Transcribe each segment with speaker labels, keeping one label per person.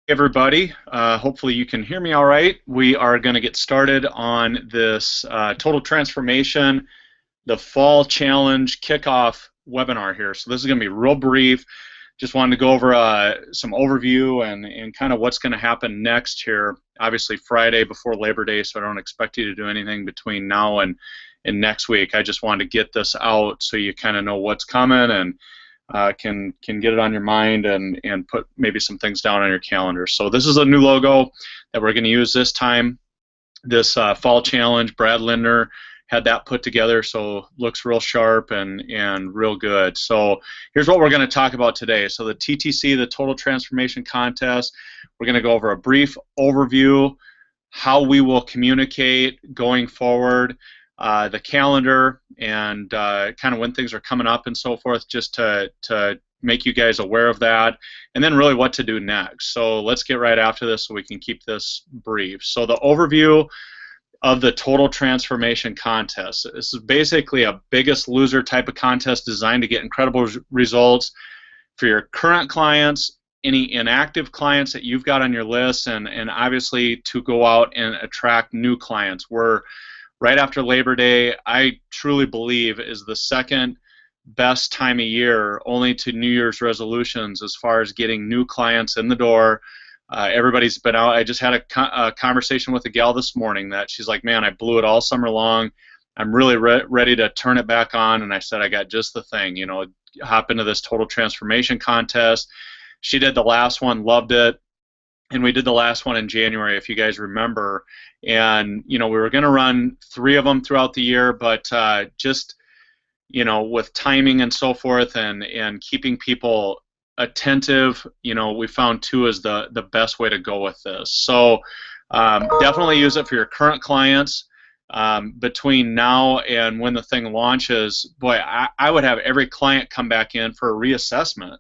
Speaker 1: Everybody. Hopefully you can hear me all right. We are going to get started on this Total Transformation, the Fall Challenge kickoff webinar here. So this is going to be real brief. Just wanted to go over some overview and kind of what's going to happen next here. Obviously Friday before Labor Day, so I don't expect you to do anything between now and next week. I just wanted to get this out so you kind of know what's coming and can get it on your mind and put maybe some things down on your calendar. So this is a new logo that we're going to use this time. This fall challenge, Brad Lindner had that put together, so looks real sharp and real good. So here's what we're going to talk about today. So the TTC, the Total Transformation Contest, we're going to go over a brief overview, how we will communicate going forward, the calendar, and kind of when things are coming up and so forth, just to make you guys aware of that, and then really what to do next. So let's get right after this so we can keep this brief. So the overview of the Total Transformation Contest. This is basically a biggest loser type of contest designed to get incredible results for your current clients, any inactive clients that you've got on your list, and obviously to go out and attract new clients. We're right after Labor Day, I truly believe, is the second best time of year, only to New Year's resolutions as far as getting new clients in the door. Everybody's been out. I just had a conversation with a gal this morning that she's like, man, I blew it all summer long. I'm really ready to turn it back on. And I said, I got just the thing, hop into this Total Transformation Contest. She did the last one, loved it. And we did the last one in January, if you guys remember. And, we were going to run 3 of them throughout the year, but just, with timing and so forth and keeping people attentive, we found 2 is the best way to go with this. So definitely use it for your current clients. Between now and when the thing launches, boy, I would have every client come back in for a reassessment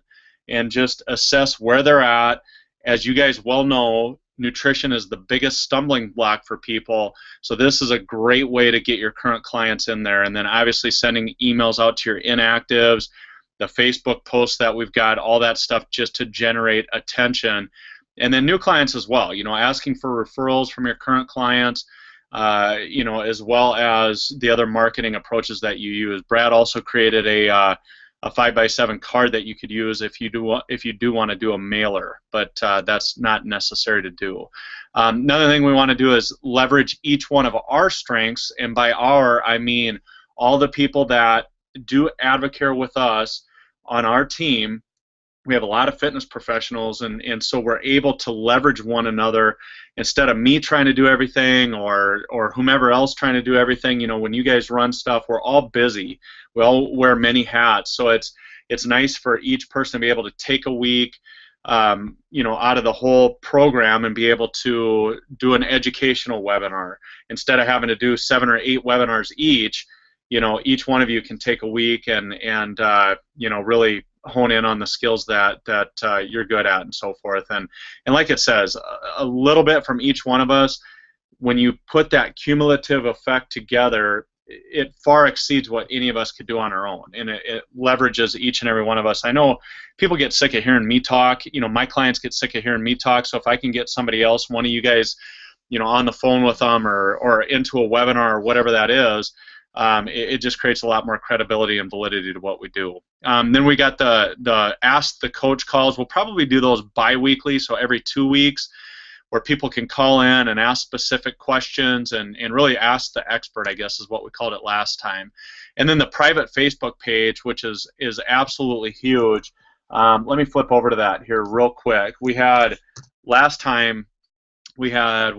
Speaker 1: and just assess where they're at. As you guys well know, nutrition is the biggest stumbling block for people, so this is a great way to get your current clients in there, and then obviously sending emails out to your inactives, the Facebook posts that we've got, all that stuff just to generate attention, and then new clients as well, asking for referrals from your current clients, as well as the other marketing approaches that you use. Brad also created a 5x7 card that you could use if you do want to do a mailer, but that's not necessary to do. Another thing we want to do is leverage each one of our strengths, and by our, I mean all the people that do Advocare with us on our team. We have a lot of fitness professionals, and so we're able to leverage one another instead of me trying to do everything or whomever else trying to do everything. When you guys run stuff, we're all busy. We all wear many hats, so it's nice for each person to be able to take a week, out of the whole program and be able to do an educational webinar instead of having to do 7 or 8 webinars each. Each one of you can take a week and really hone in on the skills that you're good at and so forth. And like it says, a little bit from each one of us, when you put that cumulative effect together, it far exceeds what any of us could do on our own, and it leverages each and every one of us. I know people get sick of hearing me talk. My clients get sick of hearing me talk, so if I can get somebody else, one of you guys, on the phone with them or into a webinar or whatever that is, it just creates a lot more credibility and validity to what we do. Then we got the Ask the Coach calls. We'll probably do those bi-weekly, so every 2 weeks, where people can call in and ask specific questions and really ask the expert, I guess is what we called it last time. And then the private Facebook page, which is absolutely huge. Let me flip over to that here real quick. Last time, we had,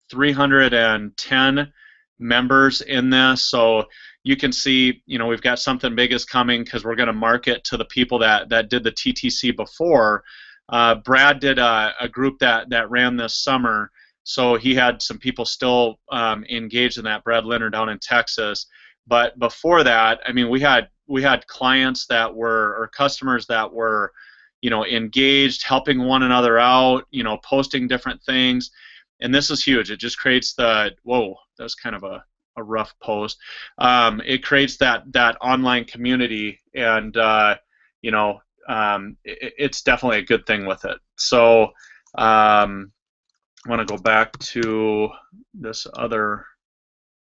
Speaker 1: 310 members in this, so you can see, we've got something big is coming because we're going to market to the people that did the TTC before. Brad did a group that ran this summer, so he had some people still engaged in that. Brad Leonard down in Texas, but before that, I mean, we had clients that were, or customers that were, engaged, helping one another out, posting different things. And this is huge. It just creates whoa, that was kind of a rough post. It creates that online community, and it's definitely a good thing with it. So I want to go back to this other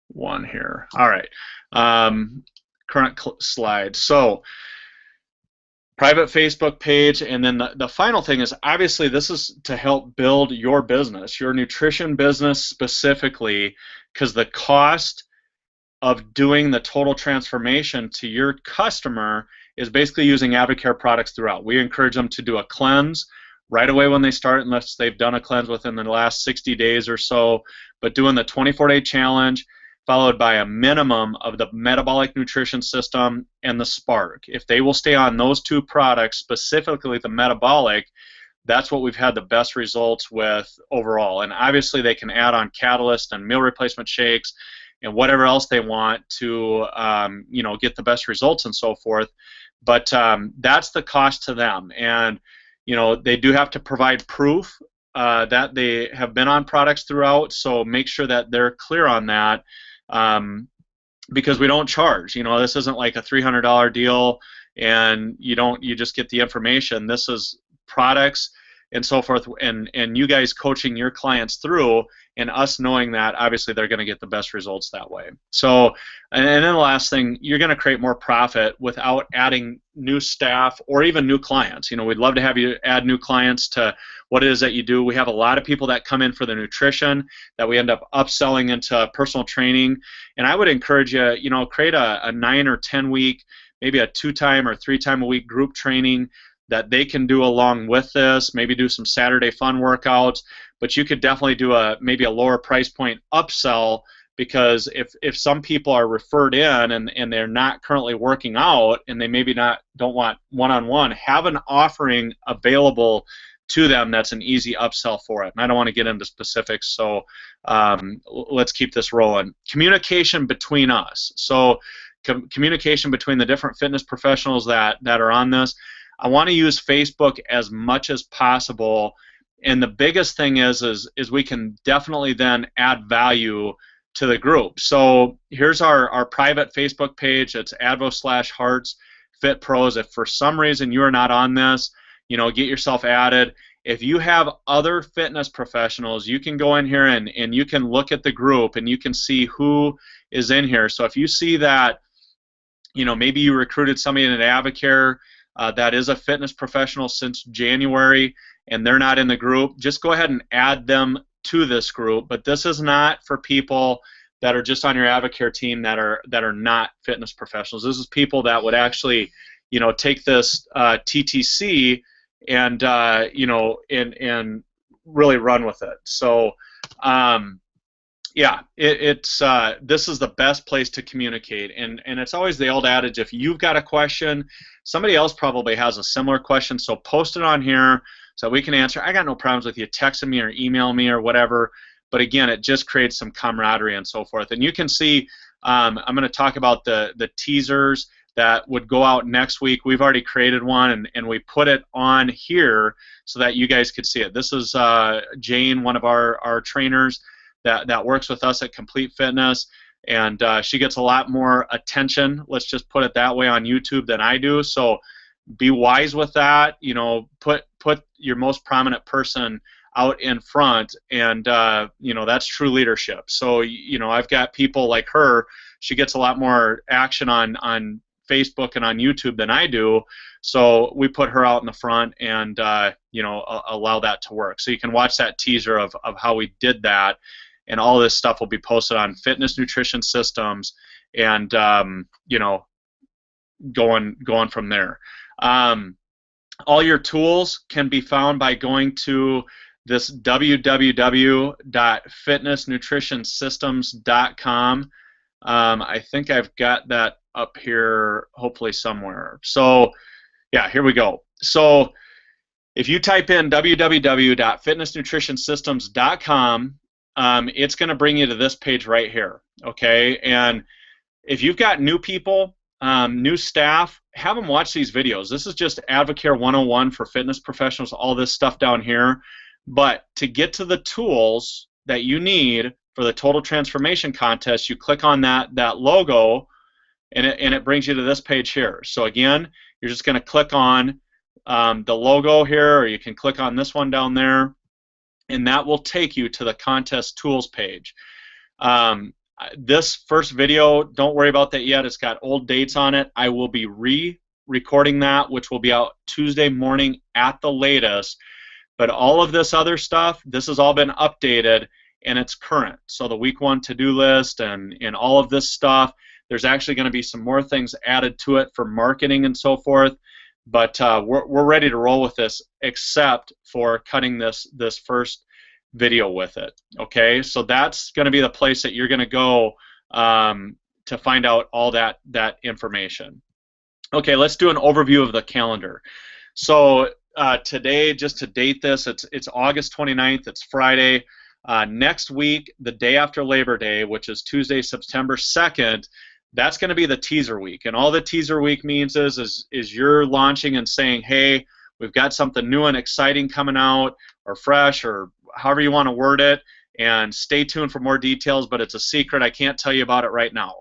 Speaker 1: one here. All right, current slide. So private Facebook page, and then the final thing is, obviously this is to help build your business, your nutrition business specifically, because the cost of doing the total transformation to your customer is basically using Advocare products throughout. We encourage them to do a cleanse right away when they start, unless they've done a cleanse within the last 60 days or so, but doing the 24-day challenge followed by a minimum of the metabolic nutrition system and the Spark. If they will stay on those two products, specifically the metabolic, that's what we've had the best results with overall. And obviously they can add on Catalyst and meal replacement shakes and whatever else they want to you know, get the best results and so forth. But that's the cost to them. And you know, they do have to provide proof that they have been on products throughout, so make sure that they're clear on that, because we don't charge. You know, this isn't like a $300 deal and you just get the information. This is products and so forth, and you guys coaching your clients through, and us knowing that obviously they're going to get the best results that way. So, and then the last thing, you're going to create more profit without adding new staff or even new clients. You know, we'd love to have you add new clients to what it is that you do. We have a lot of people that come in for the nutrition that we end up upselling into personal training, and I would encourage you, you know, create a 9 or 10 week, maybe a 2-time or 3-time a week group training that they can do along with this, maybe do some Saturday fun workouts, but you could definitely do maybe a lower price point upsell, because if some people are referred in and they're not currently working out and they maybe don't want one-on-one, have an offering available to them that's an easy upsell for it. And I don't want to get into specifics, so let's keep this rolling. Communication between us. So communication between the different fitness professionals that are on this. I want to use Facebook as much as possible, and the biggest thing is we can definitely then add value to the group. So here's our private Facebook page. It's advo/hearts fit pros. If for some reason you are not on this, you know, get yourself added. If you have other fitness professionals, you can go in here and you can look at the group and you can see who is in here. So if you see that, you know, maybe you recruited somebody in an Advocare that is a fitness professional since January and they're not in the group, just go ahead and add them to this group. But this is not for people that are just on your Advocare team that are not fitness professionals. This is people that would actually, you know, take this TTC and you know, and really run with it. So yeah, this is the best place to communicate, and it's always the old adage, if you've got a question, somebody else probably has a similar question, so post it on here so we can answer. I got no problems with you texting me or email me or whatever, but again, it just creates some camaraderie and so forth. And you can see, I'm going to talk about the teasers that would go out next week. We've already created one, and we put it on here so that you guys could see it. This is Jane, one of our trainers that works with us at Complete Fitness, and she gets a lot more attention, let's just put it that way, on YouTube than I do. So be wise with that. You know, put your most prominent person out in front, and you know, that's true leadership. So you know, I've got people like her. She gets a lot more action on Facebook and on YouTube than I do. So we put her out in the front and you know, allow that to work. So you can watch that teaser of how we did that. And all this stuff will be posted on Fitness Nutrition Systems, and you know, going from there. All your tools can be found by going to this www.fitnessnutritionsystems.com. I think I've got that up here, hopefully somewhere. So yeah, here we go. So if you type in www.fitnessnutritionsystems.com, it's going to bring you to this page right here, okay? And if you've got new people, new staff, have them watch these videos. This is just Advocare 101 for fitness professionals, all this stuff down here. But to get to the tools that you need for the Total Transformation Contest, you click on that logo, and it brings you to this page here. So again, you're just going to click on the logo here, or you can click on this one down there. and that will take you to the contest tools page. This first video, don't worry about that yet. It's got old dates on it. I will be re-recording that, which will be out Tuesday morning at the latest. But all of this other stuff, this has all been updated, and it's current. So the week 1 to-do list and all of this stuff, there's actually going to be some more things added to it for marketing and so forth. But we're ready to roll with this, except for cutting this first video with it. Okay, so that's going to be the place that you're going to go to find out all that information. Okay, let's do an overview of the calendar. So today, just to date this, it's August 29th. It's Friday. Next week, the day after Labor Day, which is Tuesday, September 2nd, that's going to be the teaser week. And all the teaser week means is you're launching and saying, hey, we've got something new and exciting coming out, or fresh, or however you want to word it, and stay tuned for more details, but it's a secret. I can't tell you about it right now.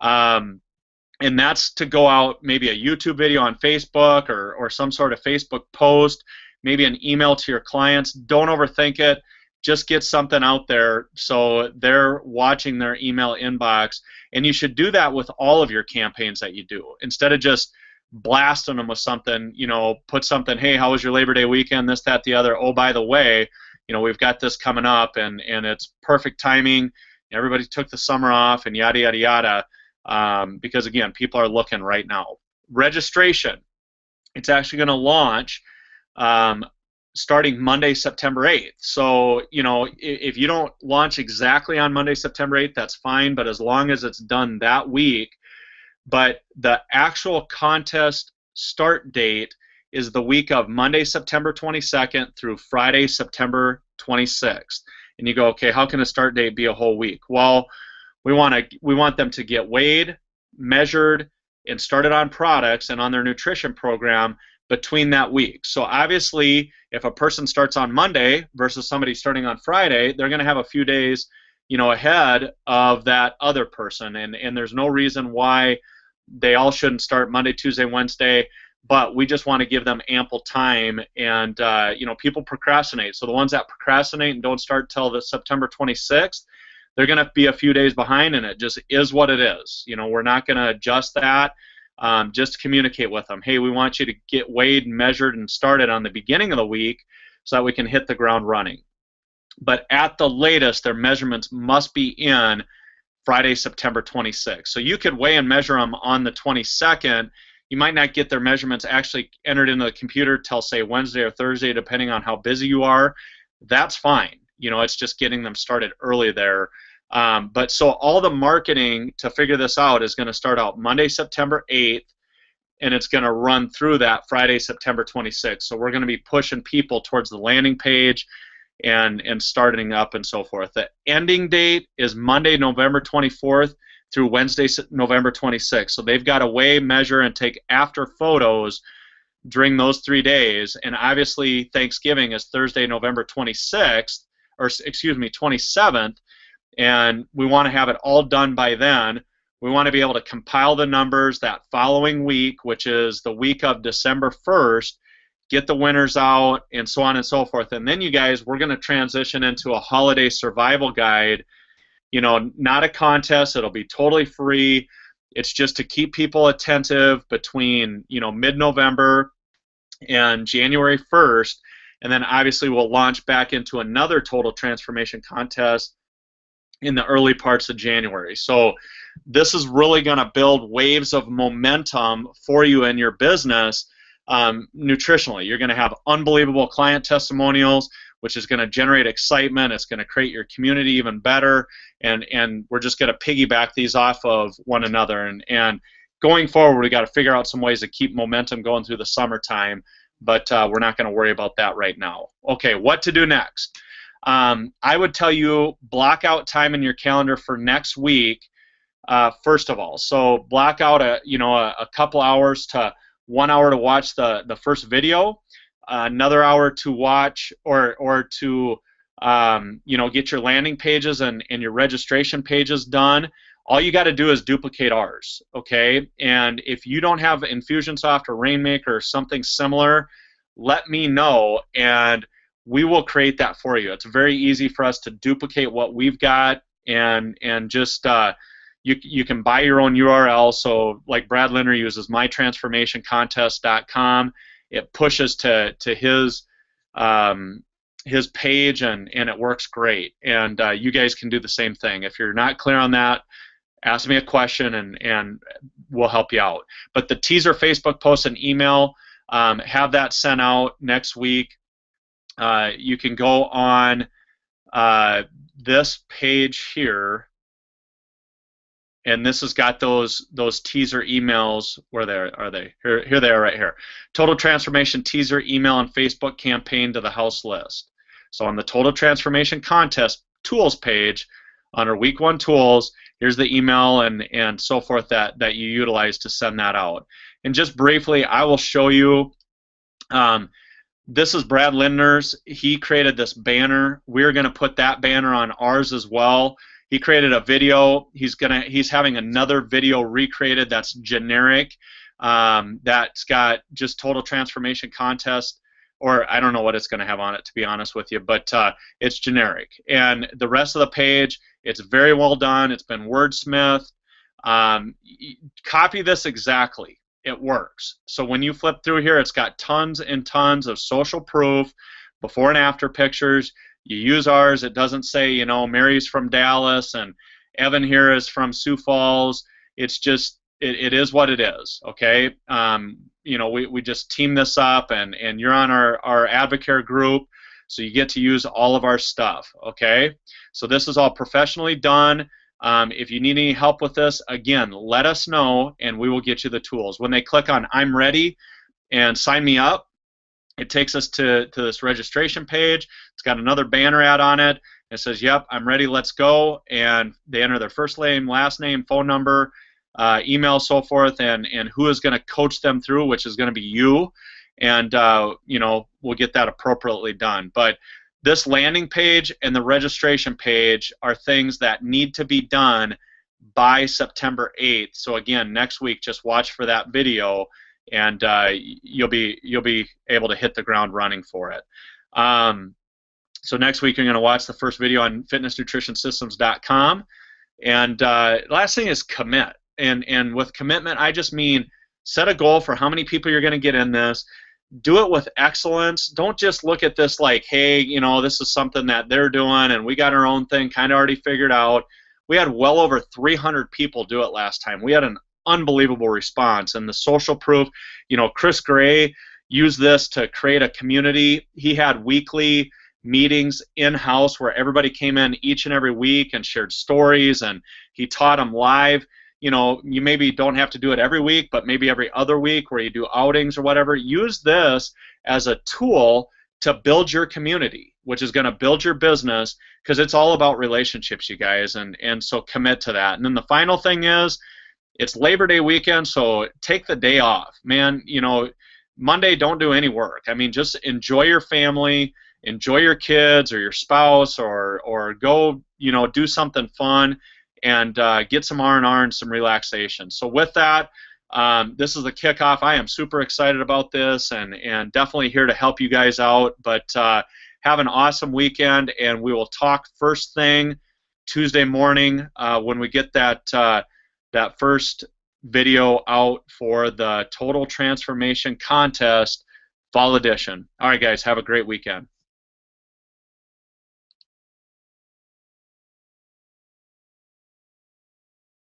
Speaker 1: And that's to go out, maybe a YouTube video on Facebook or some sort of Facebook post, maybe an email to your clients. Don't overthink it. Just get something out there so they're watching their email inbox. And you should do that with all of your campaigns that you do. Instead of just blasting them with something, you know, put something, hey, how was your Labor Day weekend, this, that, the other. Oh, by the way, you know, we've got this coming up, and it's perfect timing. Everybody took the summer off, and yada, yada, yada. Because, again, people are looking right now. Registration, it's actually going to launch starting Monday, September 8th. So, you know, if you don't launch exactly on Monday, September 8th, that's fine, but as long as it's done that week. But the actual contest start date is the week of Monday, September 22nd through Friday, September 26th. And you go, okay, how can a start date be a whole week? Well, we want them to get weighed, measured, and started on products and on their nutrition program between that week. So obviously, if a person starts on Monday versus somebody starting on Friday, they're going to have a few days, you know, ahead of that other person, and there's no reason why they all shouldn't start Monday, Tuesday, Wednesday. But we just want to give them ample time, and you know, people procrastinate. So the ones that procrastinate and don't start till the September 26th, they're going to be a few days behind, and it just is what it is. You know, we're not going to adjust that. Just communicate with them. Hey, we want you to get weighed, measured, and started on the beginning of the week so that we can hit the ground running. But at the latest, their measurements must be in Friday, September 26th. So you could weigh and measure them on the 22nd. You might not get their measurements actually entered into the computer till, say, Wednesday or Thursday, depending on how busy you are. That's fine. You know, it's just getting them started early there. But so all the marketing to figure this out is going to start out Monday, September 8th, and it's going to run through that Friday, September 26th. So we're going to be pushing people towards the landing page and starting up and so forth. The ending date is Monday, November 24th through Wednesday, November 26th. So they've got to weigh, measure, and take after photos during those 3 days. And obviously Thanksgiving is Thursday, November 26th, or excuse me, 27th. And we want to have it all done by then. We want to be able to compile the numbers that following week, which is the week of December 1st, get the winners out, and so on and so forth. And then, you guys, we're going to transition into a holiday survival guide. You know, not a contest. It'll be totally free. It's just to keep people attentive between, you know, mid-November and January 1st. And then, obviously, we'll launch back into another total transformation contest in the early parts of January. So this is really going to build waves of momentum for you in your business nutritionally. You're going to have unbelievable client testimonials, which is going to generate excitement. It's going to create your community even better, and we're just going to piggyback these off of one another. And going forward, we got to figure out some ways to keep momentum going through the summertime, but we're not going to worry about that right now. Okay, what to do next? I would tell you, block out time in your calendar for next week, first of all. So block out a couple hours to 1 hour to watch the first video, another hour to watch or to get your landing pages and your registration pages done. All you got to do is duplicate ours, okay? And if you don't have Infusionsoft or Rainmaker or something similar, let me know, and we will create that for you. It's very easy for us to duplicate what we've got, and just you can buy your own URL. So like Brad Linder uses mytransformationcontest.com. It pushes to his page, and it works great. And you guys can do the same thing. If you're not clear on that, ask me a question, and we'll help you out. But the teaser Facebook post and email, have that sent out next week. You can go on this page here, and this has got those teaser emails. Where are they? Here they are right here. Total Transformation teaser email and Facebook campaign to the house list. So on the Total Transformation Contest tools page, under Week 1 tools, here's the email and so forth that you utilize to send that out. And just briefly, I will show you. This is Brad Linder's. He created this banner. We're going to put that banner on ours as well. He created a video. He's having another video recreated that's generic. That's got just Total Transformation Contest, or I don't know what it's going to have on it, to be honest with you, but it's generic. And the rest of the page, it's very well done. It's been wordsmithed. Copy this exactly. It works. So when you flip through here, it's got tons and tons of social proof, before and after pictures. You use ours. It doesn't say, you know, Mary's from Dallas and Evan here is from Sioux Falls. It's just, it is what it is, okay? You know, we just team this up, and you're on our Advocare group, so you get to use all of our stuff, okay? So this is all professionally done. If you need any help with this, again, let us know, and we will get you the tools. When they click on I'm ready and sign me up, it takes us to this registration page. It's got another banner ad on it. It says, yep, I'm ready, let's go. And they enter their first name, last name, phone number, email, so forth, and who is going to coach them through, which is going to be you. And, you know, we'll get that appropriately done. But this landing page and the registration page are things that need to be done by September 8th. So again, next week, just watch for that video, and you'll be able to hit the ground running for it. So next week, you're going to watch the first video on fitnessnutritionsystems.com. And last thing is commit. And with commitment, I just mean set a goal for how many people you're going to get in this. Do it with excellence. Don't just look at this like, hey, you know, this is something that they're doing and we got our own thing kind of already figured out. We had well over 300 people do it last time. We had an unbelievable response. And the social proof, you know, Chris Gray used this to create a community. He had weekly meetings in-house where everybody came in each and every week and shared stories, and he taught them live. You know, you maybe don't have to do it every week, but maybe every other week where you do outings or whatever. Use this as a tool to build your community, which is going to build your business, because it's all about relationships, you guys, and so commit to that. And then the final thing is, it's Labor Day weekend, so take the day off. Man, you know, Monday, don't do any work. I mean, just enjoy your family, enjoy your kids or your spouse, or go, you know, do something fun, and get some R&R and some relaxation. So with that, this is the kickoff. I am super excited about this, and definitely here to help you guys out. But have an awesome weekend, and we will talk first thing Tuesday morning when we get that first video out for the Total Transformation Contest Fall Edition. All right, guys, have a great weekend.